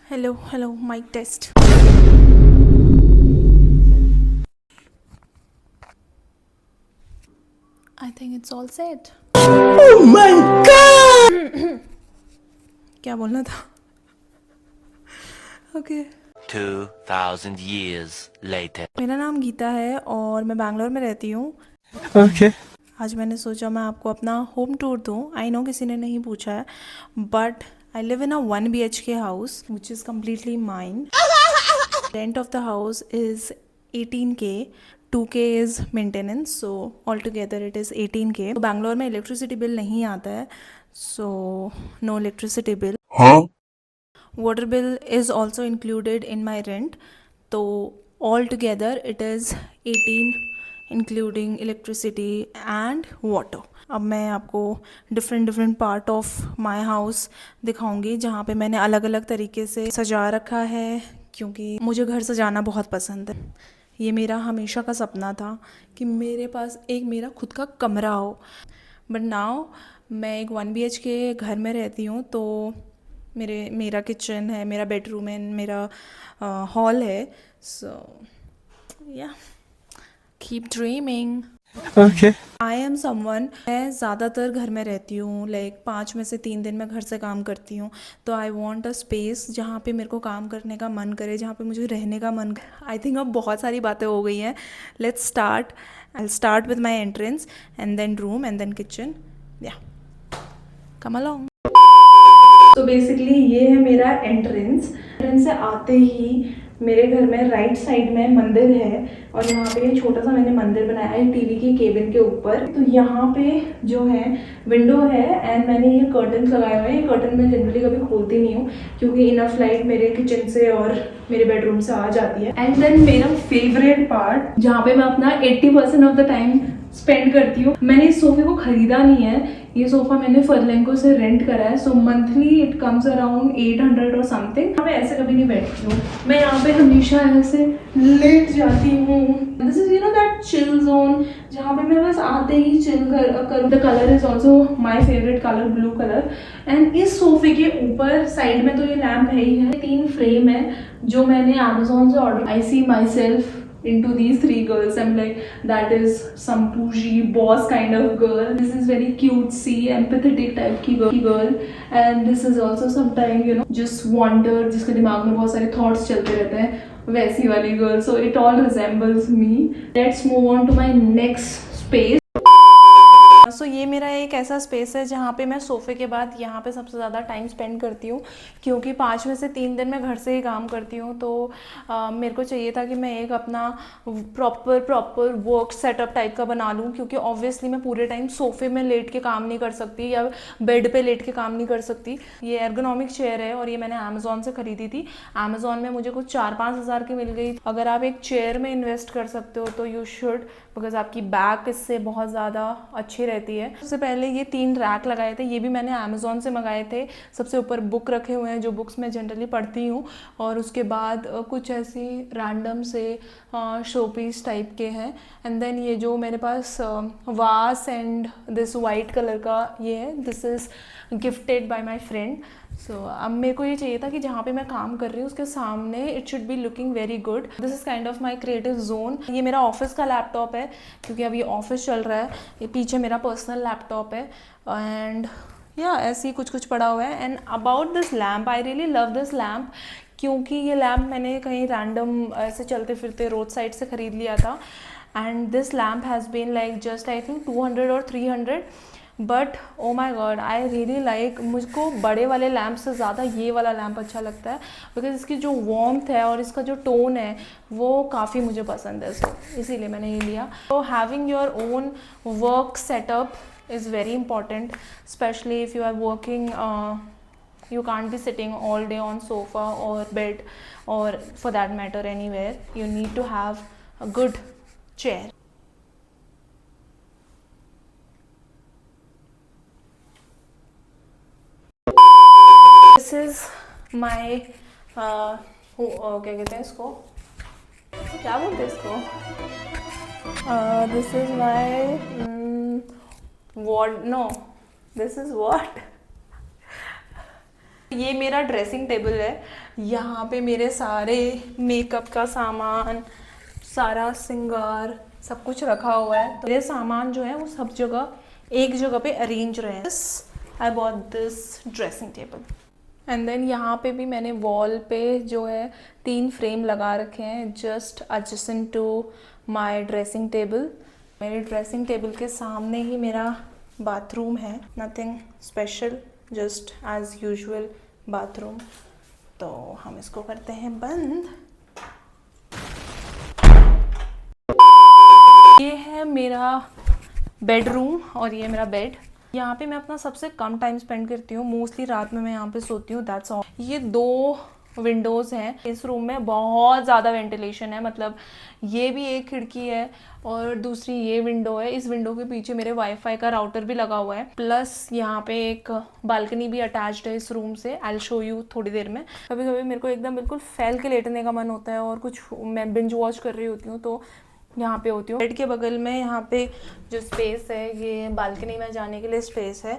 Hello, mic test. I think it's all set. Oh my god! क्या बोलना था? Okay. 2000 years later. मेरा नाम गीता है और मैं बैंगलोर में रहती हूँ. Okay. आज मैंने सोचा मैं आपको अपना होम टूर दूँ. आई नो किसी ने नहीं पूछा है, but I live in a 1 BHK house which is completely mine. Rent of the house is 18K. 2K is maintenance, so altogether it is 18K. तो बैंगलोर में इलेक्ट्रिसिटी बिल नहीं आता है, so no electricity bill. Huh? Water bill is also included in my rent, तो altogether it is 18 including electricity and water. अब मैं आपको different part of my house दिखाऊंगी जहाँ पे मैंने अलग अलग तरीके से सजा रखा है, क्योंकि मुझे घर सजाना बहुत पसंद है. ये मेरा हमेशा का सपना था कि मेरे पास एक मेरा खुद का कमरा हो, बट नाउ मैं एक 1 BHK घर में रहती हूँ. तो मेरा किचन है, मेरा बेडरूम है, मेरा हॉल है. सो या, keep dreaming. Okay. I am someone, मैं ज़्यादातर घर में रहती हूँ, लाइक 5 में से 3 दिन मैं घर से काम करती हूँ. तो आई वॉन्ट अ स्पेस जहाँ पे मेरे को काम करने का मन करे, जहाँ पे मुझे रहने का मन करे. आई थिंक अब बहुत सारी बातें हो गई हैं. Let's start. I start with my entrance and then room and then kitchen. Yeah, come along. तो बेसिकली ये है मेरा एंट्रेंस. एंट्रेंस से आते ही मेरे घर में राइट साइड में मंदिर है, और यहाँ पे ये छोटा सा मैंने मंदिर बनाया है टीवी के केबिन के ऊपर. तो यहाँ पे जो है विंडो है, एंड मैंने ये कर्टन लगाए हुए हैं. ये कर्टन मैं जनरली कभी खोलती नहीं हूँ, क्योंकि इनफ लाइट मेरे किचन से और मेरे बेडरूम से आ जाती है. एंड देन मेरा फेवरेट पार्ट, जहाँ पे मैं अपना 80% ऑफ द टाइम स्पेंड करती हूँ. मैंने इस सोफे को खरीदा नहीं है, ये सोफा मैंने फर्लेंको से रेंट करा है. सो मंथली इट कम्स अराउंड 800 और समथिंग. मैं ऐसे कभी नहीं बैठती हूँ, मैं यहाँ पे हमेशा ऐसे लेट जाती हूँ. This is that chill zone, जहाँ पे मैं बस आते ही चिल करूँ. The colour is also my favourite colour, blue colour. And इस सोफे के ऊपर साइड में तो ये लैम्प है ही है. 3 फ्रेम है जो मैंने अमेजोन से order. I see myself into these 3 girls. I'm like, that is some bougie boss kind of girl. This is very cutesy, empathetic type की girl. And this is also sometime just wonder, जिसके दिमाग में बहुत सारे thoughts चलते रहते हैं, वैसी वाली girl. So it all resembles me. Let's move on to my next space. सो ये मेरा एक ऐसा स्पेस है जहाँ पे मैं सोफ़े के बाद यहाँ पे सबसे ज़्यादा टाइम स्पेंड करती हूँ, क्योंकि 5 में से 3 दिन मैं घर से ही काम करती हूँ. तो मेरे को चाहिए था कि मैं एक अपना प्रॉपर वर्क सेटअप टाइप का बना लूँ, क्योंकि ऑब्वियसली मैं पूरे टाइम सोफ़े में लेट के काम नहीं कर सकती या बेड पे लेट के काम नहीं कर सकती. ये एर्गोनॉमिक चेयर है और ये मैंने अमेज़ॉन से ख़रीदी थी. अमेज़ॉन में मुझे कुछ 4-5 हज़ार की मिल गई. अगर आप एक चेयर में इन्वेस्ट कर सकते हो तो यू शुड, बिकॉज आपकी बैक इससे बहुत ज़्यादा अच्छी रहती है. सबसे पहले ये 3 रैक लगाए थे, ये भी मैंने अमेज़ॉन से मंगाए थे. सबसे ऊपर बुक रखे हुए हैं, जो बुक्स मैं जनरली पढ़ती हूँ. और उसके बाद कुछ ऐसी रैंडम से शो पीस टाइप के हैं. एंड देन ये जो मेरे पास वास एंड दिस वाइट कलर का ये है, this is gifted by my friend. So अब मेरे को ये चाहिए था कि जहाँ पे मैं काम कर रही हूँ उसके सामने it should be looking very good. This is kind of my creative zone. ये मेरा ऑफिस का लैपटॉप है, क्योंकि अभी ऑफिस चल रहा है. ये पीछे मेरा पर्सनल लैपटॉप है. एंड या ऐसे ही कुछ पड़ा हुआ है. And about this lamp, I really love this lamp, क्योंकि ये लैम्प मैंने कहीं रैंडम ऐसे चलते फिरते रोड साइड से ख़रीद लिया था. And this lamp has been like just I think 200 और 300. But oh my god, I really like, मुझको बड़े वाले लैम्प से ज़्यादा ये वाला लैम्प अच्छा लगता है, बिकॉज इसकी जो वार्मथ है और इसका जो टोन है वो काफ़ी मुझे पसंद है. सो इसीलिए मैंने ये लिया. तो having your own work setup is very important, especially if you are working. You can't be sitting all day on sofa or bed, or for that matter anywhere. You need to have a good chair. This is my क्या कहते हैं इसको, क्या बोलते हैं इसको, this is my what, no, this is what ये मेरा ड्रेसिंग टेबल है, यहाँ पे मेरे सारे मेकअप का सामान, सारा श्रृंगार सब कुछ रखा हुआ है। तो मेरे सामान जो है वो सब जगह एक जगह पे अरेंज रहे हैं। I bought this dressing table. And then यहाँ पे भी मैंने वॉल पे जो है 3 फ्रेम लगा रखे हैं just adjacent to my dressing table. मेरे ड्रेसिंग टेबल के सामने ही मेरा बाथरूम है, nothing special, just as usual bathroom. तो हम इसको करते हैं बंद। ये है मेरा बेडरूम और ये मेरा बेड। यहाँ पे मैं अपना सबसे कम टाइम स्पेंड करती हूँ, मोस्टली रात में मैं यहाँ पे सोती हूँ, दैट्स ऑल। ये 2 विंडोज़ हैं, इस रूम में बहुत ज़्यादा वेंटिलेशन है, मतलब ये भी एक खिड़की है और दूसरी ये विंडो है। इस विंडो के पीछे मेरे वाईफाई का राउटर भी लगा हुआ है, प्लस यहाँ पे एक बालकनी भी अटैच्ड है इस रूम से। आई विल शो यू थोड़ी देर में। कभी कभी मेरे को एकदम बिल्कुल फैल के लेटने का मन होता है और कुछ मैं बिंज वॉच कर रही होती हूँ तो यहाँ पे होती हूँ। बेड के बगल में यहाँ पे जो स्पेस है ये बालकनी में जाने के लिए स्पेस है।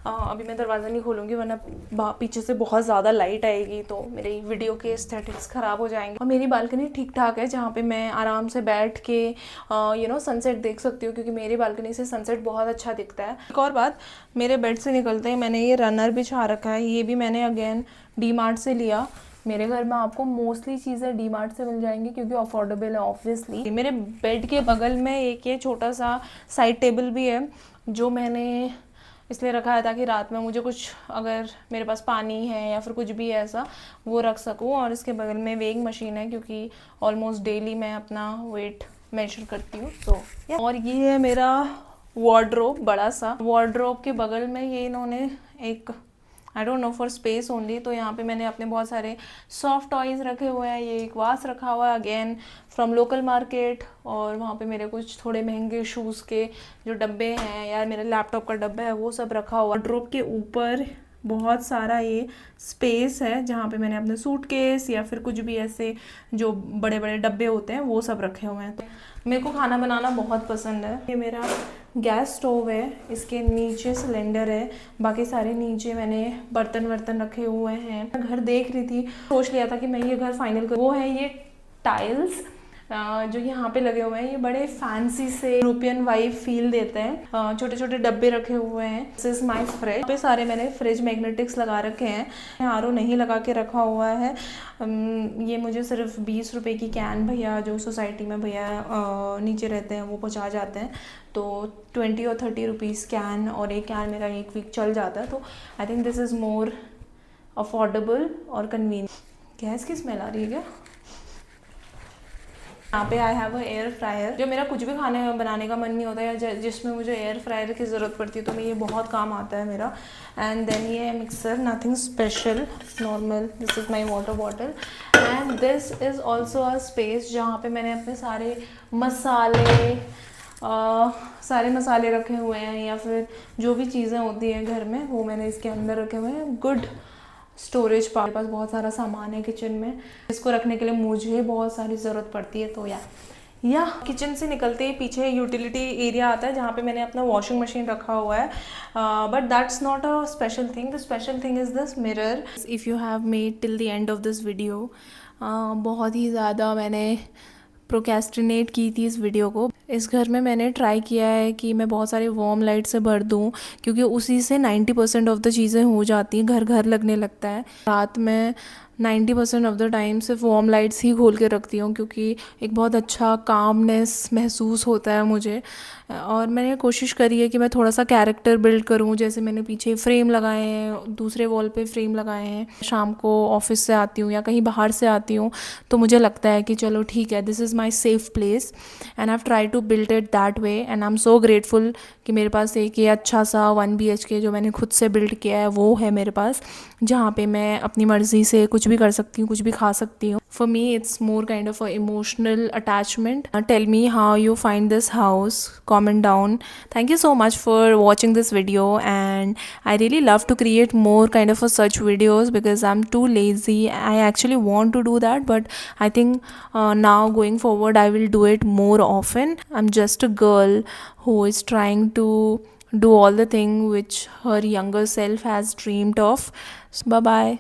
अभी मैं दरवाज़ा नहीं खोलूँगी वरना पीछे से बहुत ज़्यादा लाइट आएगी तो मेरी वीडियो के एस्थेटिक्स ख़राब हो जाएंगे। और मेरी बालकनी ठीक ठाक है जहाँ पे मैं आराम से बैठ के सनसेट देख सकती हूँ, क्योंकि मेरी बालकनी से सनसेट बहुत अच्छा दिखता है। एक और बात, मेरे बेड से निकलते ही मैंने ये रनर बिछा रखा है, ये भी मैंने अगेन डी-मार्ट से लिया। मेरे घर में आपको मोस्टली चीज़ें डी-मार्ट से मिल जाएंगी क्योंकि अफोर्डेबल है ऑब्वियसली। मेरे बेड के बगल में एक ये छोटा सा साइड टेबल भी है जो मैंने इसलिए रखा है ताकि रात में मुझे कुछ, अगर मेरे पास पानी है या फिर कुछ भी ऐसा, वो रख सकूँ। और इसके बगल में वेइंग मशीन है क्योंकि ऑलमोस्ट डेली मैं अपना वेट मेजर करती हूँ। तो और ये है मेरा वार्डरोब, बड़ा सा। वार्डरोब के बगल में ये इन्होंने एक, I don't know, for space only, तो यहाँ पे मैंने अपने बहुत सारे सॉफ्ट टॉयज़ रखे हुए हैं। ये एक वास रखा हुआ है अगेन फ्रॉम लोकल मार्केट, और वहाँ पे मेरे कुछ थोड़े महंगे शूज़ के जो डब्बे हैं, यार मेरे लैपटॉप का डब्बा है वो सब रखा हुआ। ड्रॉप के ऊपर बहुत सारा ये स्पेस है जहाँ पे मैंने अपने सूटकेस या फिर कुछ भी ऐसे जो बड़े बड़े डब्बे होते हैं वो सब रखे हुए हैं। तो मेरे को खाना बनाना बहुत पसंद है। ये मेरा गैस स्टोव है, इसके नीचे सिलेंडर है, बाकी सारे नीचे मैंने बर्तन वर्तन रखे हुए हैं। मैं घर देख रही थी, सोच लिया था कि मैं ये घर फाइनल करूँ। वो है ये टाइल्स जो यहाँ पे लगे हुए हैं, ये बड़े फैंसी से यूरोपियन वाइब फील देते हैं। छोटे छोटे डब्बे रखे हुए हैं। दिस इज माई फ्रिज पे सारे मैंने फ्रिज मैग्नेटिक्स लगा रखे हैं। आरओ नहीं लगा के रखा हुआ है। ये मुझे सिर्फ 20 रुपए की कैन भैया जो सोसाइटी में भैया नीचे रहते हैं वो पहुँचा जाते हैं, तो 20 और 30 रुपीज़ कैन, और एक कैन मेरा 1 वीक चल जाता है। तो I think this is more affordable और कन्वीनियंट। गैस की स्मेल आ रही है क्या? यहाँ पे I have a air fryer. जो मेरा कुछ भी खाने बनाने का मन नहीं होता या जिसमें मुझे एयर फ्रायर की ज़रूरत पड़ती है तो मैं ये बहुत काम आता है मेरा। एंड देन ये mixer, nothing special, normal. This is my water bottle and this is also a space जहाँ पे मैंने अपने सारे मसाले रखे हुए हैं, या फिर जो भी चीज़ें होती हैं घर में वो मैंने इसके अंदर रखे हुए हैं। गुड स्टोरेज मेरे पास बहुत सारा सामान है किचन में, इसको रखने के लिए मुझे बहुत सारी ज़रूरत पड़ती है। तो या किचन से निकलते ही पीछे यूटिलिटी एरिया आता है जहाँ पे मैंने अपना वॉशिंग मशीन रखा हुआ है, but that's not a special thing. The special thing is this mirror. If you have made till the end of this video, बहुत ही ज़्यादा मैंने प्रोक्रेस्टिनेट की थी इस वीडियो को। इस घर में मैंने ट्राई किया है कि मैं बहुत सारे वार्म लाइट से भर दूं, क्योंकि उसी से 90% ऑफ द चीज़ें हो जाती हैं, घर घर लगने लगता है। रात में 90% ऑफ द टाइम सिर्फ वार्म लाइट्स ही खोल के रखती हूँ, क्योंकि एक बहुत अच्छा कामनेस महसूस होता है मुझे। और मैंने कोशिश करी है कि मैं थोड़ा सा कैरेक्टर बिल्ड करूँ, जैसे मैंने पीछे फ्रेम लगाए हैं, दूसरे वॉल पे फ्रेम लगाए हैं। शाम को ऑफिस से आती हूँ या कहीं बाहर से आती हूँ तो मुझे लगता है कि चलो ठीक है, this is my safe place and I have try to build it that way. And I am so grateful कि मेरे पास एक ये अच्छा सा 1 BHK जो मैंने खुद से बिल्ड किया है वो है मेरे पास, जहाँ पे मैं अपनी मर्ज़ी से कुछ भी कर सकती हूँ, कुछ भी खा सकती हूँ। For me it's more kind of a emotional attachment. Tell me how you find this house, comment down. Thank you so much for watching this video, and I really love to create more kind of such videos because I'm too lazy. I actually want to do that, but I think now going forward I will do it more often. I'm just a girl who is trying to do all the thing which her younger self has dreamed of. Bye bye.